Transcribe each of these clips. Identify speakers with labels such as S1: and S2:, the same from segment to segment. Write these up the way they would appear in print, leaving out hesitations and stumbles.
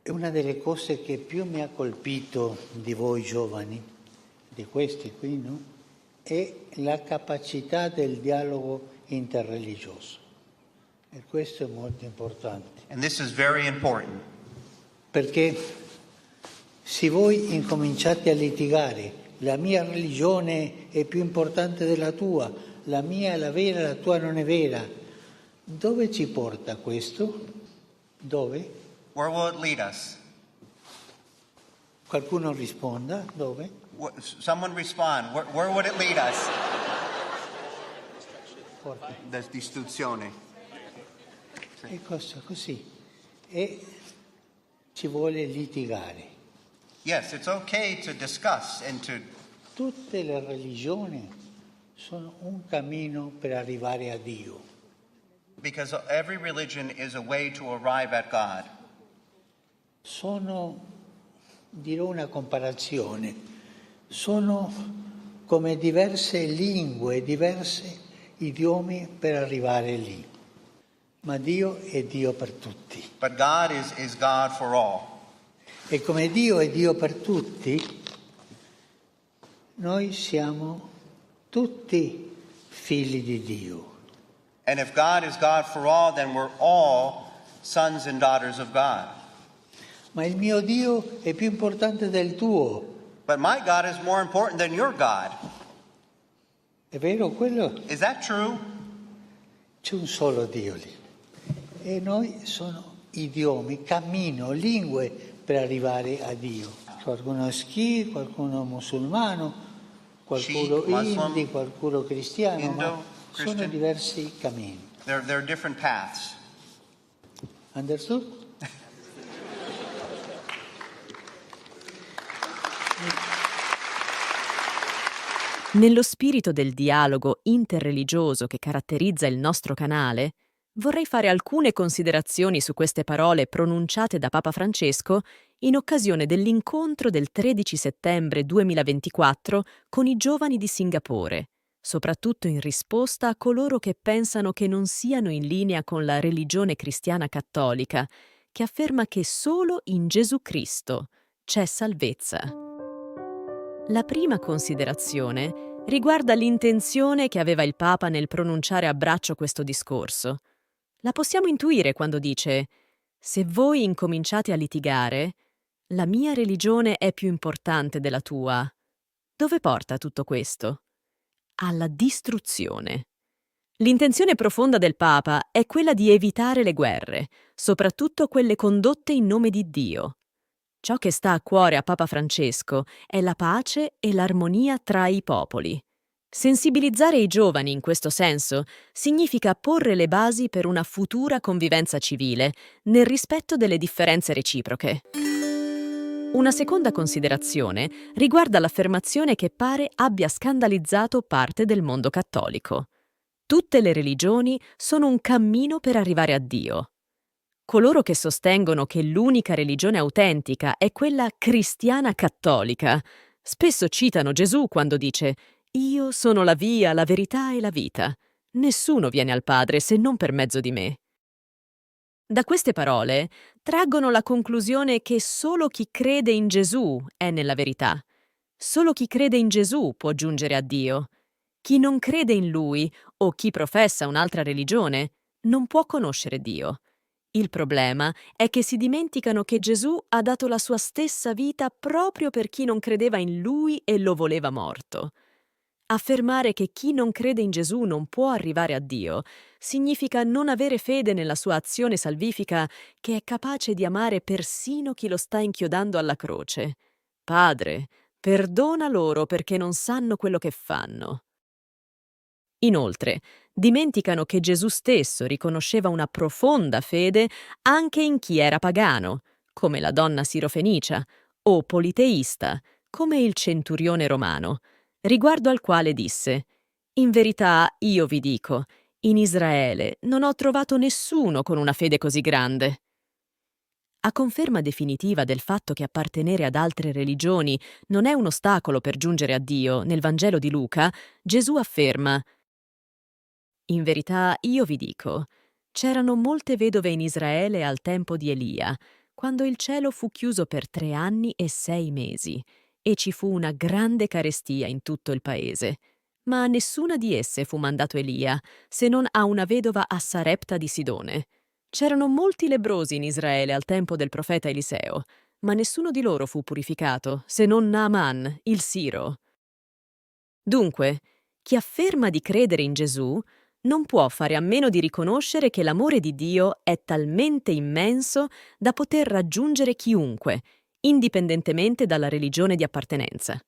S1: E una delle cose che più mi ha colpito di voi giovani, di questi qui, no? È la capacità del dialogo interreligioso. E questo è molto importante.
S2: And this is very important.
S1: Perché se voi incominciate a litigare, la mia religione è più importante della tua, la mia è la vera, la tua non è vera, dove ci porta questo? Dove?
S2: Where will it lead us?
S1: Qualcuno risponda, dove?
S2: Someone respond. Where would it lead us?
S1: Forte.
S2: Distruzione.
S1: E cosa così? E ci vuole litigare.
S2: Yes, it's okay to discuss and to...
S1: Tutte le religioni sono un cammino per arrivare a Dio.
S2: Because every religion is a way to arrive at God.
S1: Sono, dirò una comparazione, sono come diverse lingue, diversi idiomi per arrivare lì. Ma Dio è Dio per tutti.
S2: But God is God for all.
S1: E come Dio è Dio per tutti, noi siamo tutti figli di Dio.
S2: And if God is God for all, then we're all sons and daughters of God.
S1: Ma il mio Dio è più importante del tuo.
S2: But my God is more important than your God.
S1: È vero quello?
S2: Is that true?
S1: C'è un solo Dio lì. E noi sono idiomi, cammino, lingue per arrivare a Dio. Qualcuno è Sikh, qualcuno è musulmano, qualcuno hindi, qualcuno cristiano,
S2: Indo,
S1: ma
S2: Christian.
S1: sono diversi cammini.
S2: There are different paths.
S1: Understood?
S3: Nello spirito del dialogo interreligioso che caratterizza il nostro canale, vorrei fare alcune considerazioni su queste parole pronunciate da Papa Francesco in occasione dell'incontro del 13 settembre 2024 con i giovani di Singapore, soprattutto in risposta a coloro che pensano che non siano in linea con la religione cristiana cattolica, che afferma che solo in Gesù Cristo c'è salvezza. La prima considerazione riguarda l'intenzione che aveva il Papa nel pronunciare a braccio questo discorso. La possiamo intuire quando dice: «Se voi incominciate a litigare, la mia religione è più importante della tua». Dove porta tutto questo? Alla distruzione. L'intenzione profonda del Papa è quella di evitare le guerre, soprattutto quelle condotte in nome di Dio. Ciò che sta a cuore a Papa Francesco è la pace e l'armonia tra i popoli. Sensibilizzare i giovani in questo senso significa porre le basi per una futura convivenza civile, nel rispetto delle differenze reciproche. Una seconda considerazione riguarda l'affermazione che pare abbia scandalizzato parte del mondo cattolico. Tutte le religioni sono un cammino per arrivare a Dio. Coloro che sostengono che l'unica religione autentica è quella cristiana cattolica, spesso citano Gesù quando dice: «Io sono la via, la verità e la vita. Nessuno viene al Padre se non per mezzo di me». Da queste parole traggono la conclusione che solo chi crede in Gesù è nella verità. Solo chi crede in Gesù può giungere a Dio. Chi non crede in Lui o chi professa un'altra religione non può conoscere Dio. Il problema è che si dimenticano che Gesù ha dato la sua stessa vita proprio per chi non credeva in Lui e lo voleva morto. Affermare che chi non crede in Gesù non può arrivare a Dio significa non avere fede nella sua azione salvifica, che è capace di amare persino chi lo sta inchiodando alla croce. Padre, perdona loro perché non sanno quello che fanno. Inoltre, dimenticano che Gesù stesso riconosceva una profonda fede anche in chi era pagano, come la donna sirofenicia, o politeista, come il centurione romano, riguardo al quale disse: «In verità io vi dico, in Israele non ho trovato nessuno con una fede così grande». A conferma definitiva del fatto che appartenere ad altre religioni non è un ostacolo per giungere a Dio, nel Vangelo di Luca, Gesù afferma: «In verità io vi dico, c'erano molte vedove in Israele al tempo di Elia, quando il cielo fu chiuso per 3 anni e 6 mesi e ci fu una grande carestia in tutto il paese. Ma a nessuna di esse fu mandato Elia, se non a una vedova a Sarepta di Sidone. C'erano molti lebbrosi in Israele al tempo del profeta Eliseo, ma nessuno di loro fu purificato, se non Naaman, il Siro. Dunque, chi afferma di credere in Gesù non può fare a meno di riconoscere che l'amore di Dio è talmente immenso da poter raggiungere chiunque, indipendentemente dalla religione di appartenenza.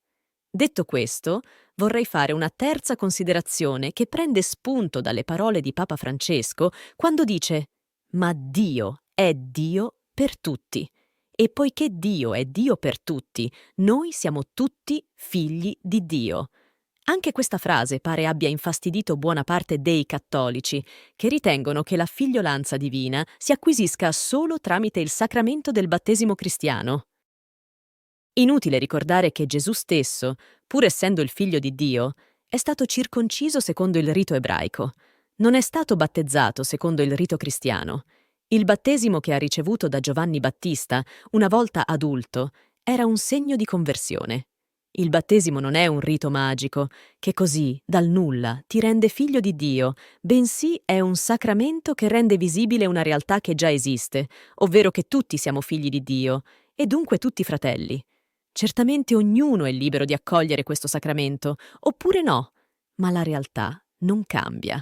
S3: Detto questo, vorrei fare una terza considerazione che prende spunto dalle parole di Papa Francesco quando dice: «Ma Dio è Dio per tutti. E poiché Dio è Dio per tutti, noi siamo tutti figli di Dio». Anche questa frase pare abbia infastidito buona parte dei cattolici, che ritengono che la figliolanza divina si acquisisca solo tramite il sacramento del battesimo cristiano. Inutile ricordare che Gesù stesso, pur essendo il figlio di Dio, è stato circonciso secondo il rito ebraico. Non è stato battezzato secondo il rito cristiano. Il battesimo che ha ricevuto da Giovanni Battista, una volta adulto, era un segno di conversione. Il battesimo non è un rito magico, che così, dal nulla, ti rende figlio di Dio, bensì è un sacramento che rende visibile una realtà che già esiste, ovvero che tutti siamo figli di Dio, e dunque tutti fratelli. Certamente ognuno è libero di accogliere questo sacramento, oppure no, ma la realtà non cambia.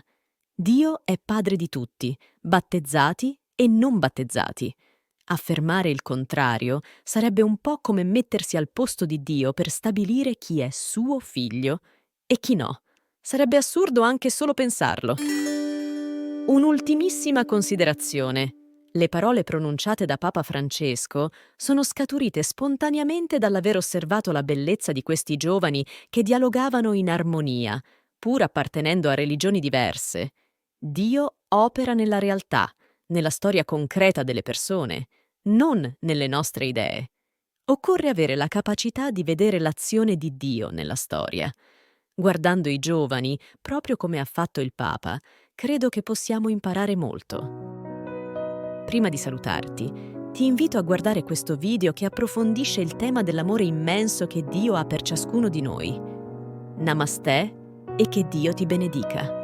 S3: Dio è padre di tutti, battezzati e non battezzati. Affermare il contrario sarebbe un po' come mettersi al posto di Dio per stabilire chi è suo figlio e chi no. Sarebbe assurdo anche solo pensarlo. Un'ultimissima considerazione. Le parole pronunciate da Papa Francesco sono scaturite spontaneamente dall'aver osservato la bellezza di questi giovani che dialogavano in armonia, pur appartenendo a religioni diverse. Dio opera nella realtà, nella storia concreta delle persone, non nelle nostre idee. Occorre avere la capacità di vedere l'azione di Dio nella storia. Guardando i giovani, proprio come ha fatto il Papa, credo che possiamo imparare molto. Prima di salutarti, ti invito a guardare questo video che approfondisce il tema dell'amore immenso che Dio ha per ciascuno di noi. Namaste e che Dio ti benedica.